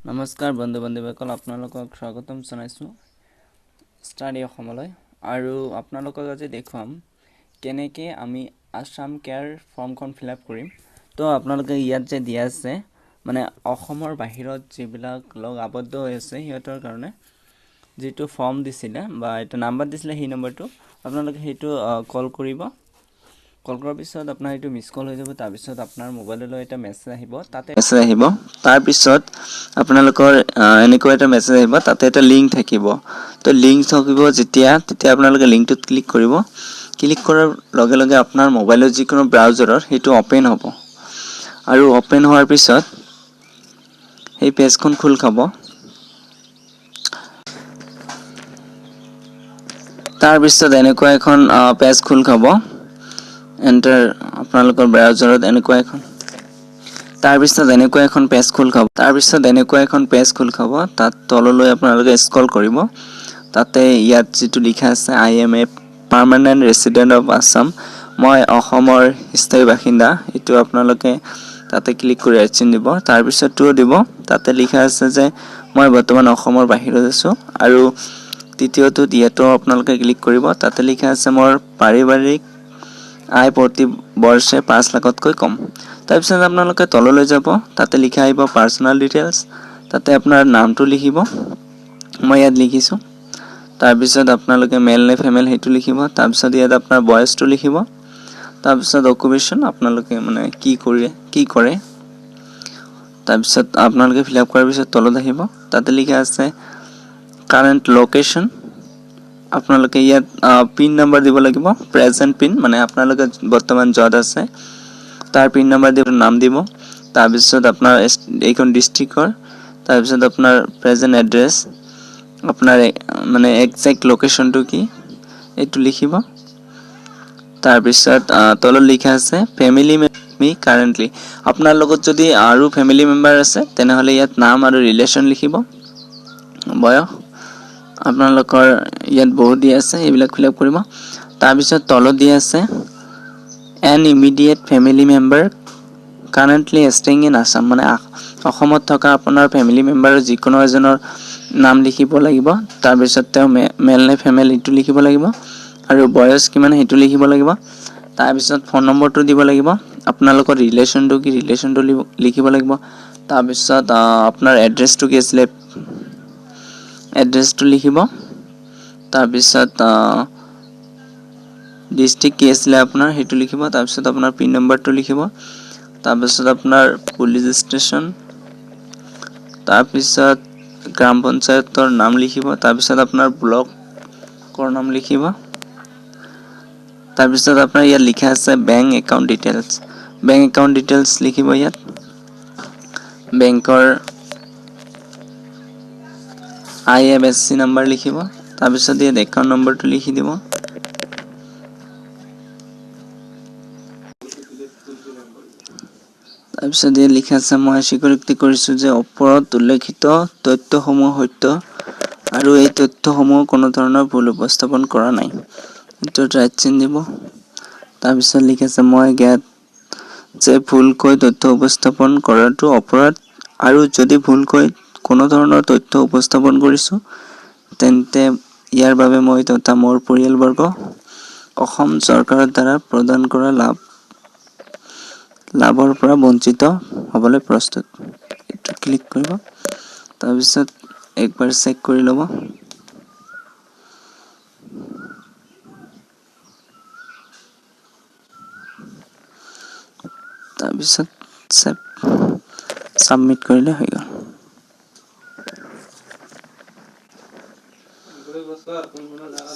নমস্কাৰ বন্ধু বান্ধৱীসকল, আপোনালোকক স্বাগতম জনাইছোঁ ষ্টাডি অসমলৈ। আৰু আপোনালোকক আজি দেখুৱাম কেনেকৈ আমি আসাম কেয়াৰ ফৰ্মখন ফিল আপ কৰিম। তো আপোনালোকে ইয়াত যে দিয়া আছে মানে অসমৰ বাহিৰত যিবিলাক লগ আবদ্ধ হৈ আছে সিহঁতৰ কাৰণে যিটো ফৰ্ম দিছিলে বা এটা নাম্বাৰ দিছিলে, সেই নম্বৰটো আপোনালোকে সেইটো কল কৰিব। কল কৰাৰ পিছত আপোনাৰ এইটো মিছ কল হৈ যাব। তাৰপিছত আপোনাৰ মোবাইললৈ এটা মেছেজ আহিব, তাৰপিছত আপোনালোকৰ এনেকুৱা এটা মেছেজ আহিব, তাতে এটা লিংক থাকিব। তো লিংক থাকিব তেতিয়া আপোনালোকে লিংকটোত ক্লিক কৰিব। ক্লিক কৰাৰ লগে লগে আপোনাৰ মোবাইলৰ যিকোনো ব্ৰাউজাৰৰ সেইটো অ'পেন হ'ব, আৰু অ'পেন হোৱাৰ পিছত সেই পেজখন খোল খাব। তাৰপিছত এনেকুৱা এখন পেজ খোল খাব, এণ্টাৰ আপোনালোকৰ ব্ৰাউজাৰত এনেকুৱা এখন পেজ খোল খাব। তাত তললৈ আপোনালোকে স্ক্ৰল কৰিব। তাতে ইয়াত যিটো লিখা আছে I M A permanent resident of Assam, মই অসমৰ স্থায়ী বাসিন্দা, এইটো আপোনালোকে তাতে ক্লিক কৰি চিন দিব। তাৰপিছত টু দিব। তাতে লিখা আছে যে মই বৰ্তমান অসমৰ বাহিৰত আছোঁ। আৰু তৃতীয়টোত ইয়াতো আপোনালোকে ক্লিক কৰিব। তাতে লিখা আছে মোৰ পাৰিবাৰিক আয় প্ৰতি বৰ্ষে 5 লাখতকৈ কম। তাৰপিছত আপোনালোকে তললৈ যাব, তাতে লিখা আহিব পাৰ্চনেল ডিটেইলছ। তাতে আপোনাৰ নামটো লিখিব, মই ইয়াত লিখিছোঁ। তাৰপিছত আপোনালোকে মেল নে ফিমেল সেইটো লিখিব। তাৰপিছত ইয়াত আপোনাৰ বয়সটো লিখিব। তাৰপিছত অকুপেশ্যন আপোনালোকে মানে কি কৰে। তাৰপিছত আপোনালোকে ফিল আপ কৰাৰ পিছত তলত আহিব, তাতে লিখা আছে কাৰেণ্ট লোকেশ্যন। আপোনালোকে ইয়াত পিন নম্বৰ দিব লাগিব, প্ৰেজেণ্ট পিন, মানে আপোনালোকে বৰ্তমান য'ত আছে তাৰ পিন নম্বৰ দিব, নাম দিব। তাৰপিছত আপোনাৰ এইখন ডিষ্ট্ৰিক্টৰ, তাৰপিছত আপোনাৰ প্ৰেজেণ্ট এড্ৰেছ, আপোনাৰ মানে একজেক্ট লোকেশ্যনটো কি এইটো লিখিব। তাৰপিছত তলত লিখা আছে ফেমিলি মি কাৰেণ্টলি, আপোনাৰ লগত যদি আৰু ফেমিলি মেম্বাৰ আছে তেনেহ'লে ইয়াত নাম আৰু ৰিলেশ্যন লিখিব। বয়স আপোনালোকৰ ইয়াত বহুত দিয়া আছে, এইবিলাক ফিল আপ কৰিব। তাৰপিছত তলত দিয়া আছে N immediate family member currently staying in Assam, মানে অসমত থকা আপোনাৰ ফেমিলি মেম্বাৰৰ যিকোনো এজনৰ নাম লিখিব লাগিব। তাৰপিছত তেওঁ মেল নে ফিমেল এইটো লিখিব লাগিব, আৰু বয়স কিমান সেইটো লিখিব লাগিব। তাৰপিছত ফোন নম্বৰটো দিব লাগিব, আপোনালোকৰ ৰিলেশ্যনটো কি ৰিলেশ্যনটো লিখিব লাগিব। তাৰপিছত আপোনাৰ এড্ৰেছটো কি আছিলে এড্ৰেছটো লিখিব। তাৰপিছত ডিষ্ট্ৰিক্ট কি আছিলে আপোনাৰ সেইটো লিখিব। তাৰপিছত আপোনাৰ পিন নম্বৰটো লিখিব। তাৰপিছত আপোনাৰ পুলিচ ষ্টেচন, তাৰপিছত গ্ৰাম পঞ্চায়তৰ নাম লিখিব। তাৰপিছত আপোনাৰ ব্লকৰ নাম লিখিব। তাৰপিছত আপোনাৰ ইয়াত লিখা আছে বেংক একাউণ্ট ডিটেইলছ লিখিব। ইয়াত বেংকৰ IFSC নাম্বাৰ লিখিব। তাৰপিছত ইয়াত একাউণ্ট নম্বৰটো লিখি দিব। তাৰপিছত ইয়াত লিখা আছে মই স্বীকৃতি কৰিছোঁ যে ওপৰত উল্লেখিত তথ্যসমূহ সত্য আৰু এই তথ্যসমূহ কোনো ধৰণৰ ভুল উপস্থাপন কৰা নাই, এইটো ৰাইট চিন দিব। তাৰপিছত লিখা আছে মই জ্ঞাত যে ভুলকৈ তথ্য উপস্থাপন কৰাটো অপৰাধ, আৰু যদি ভুলকৈ কোনো ধৰণৰ তথ্য উপস্থাপন কৰিছোঁ তেন্তে ইয়াৰ বাবে মই তথা মোৰ পৰিয়ালবৰ্গ অসম চৰকাৰৰ দ্বাৰা প্ৰদান কৰা লাভৰ পৰা বঞ্চিত হ'বলৈ প্ৰস্তুত। এইটো ক্লিক কৰিব। তাৰপিছত একবাৰ চেক কৰি ল'ব। তাৰপিছত ছাবমিট কৰিলে হৈ গ'ল।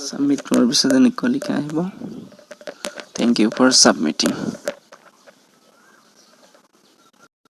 ছাবমিট কৰাৰ পিছত এনেকুৱা লিখা আহিব, থেংক ইউ ফৰ ছাবমিটিং।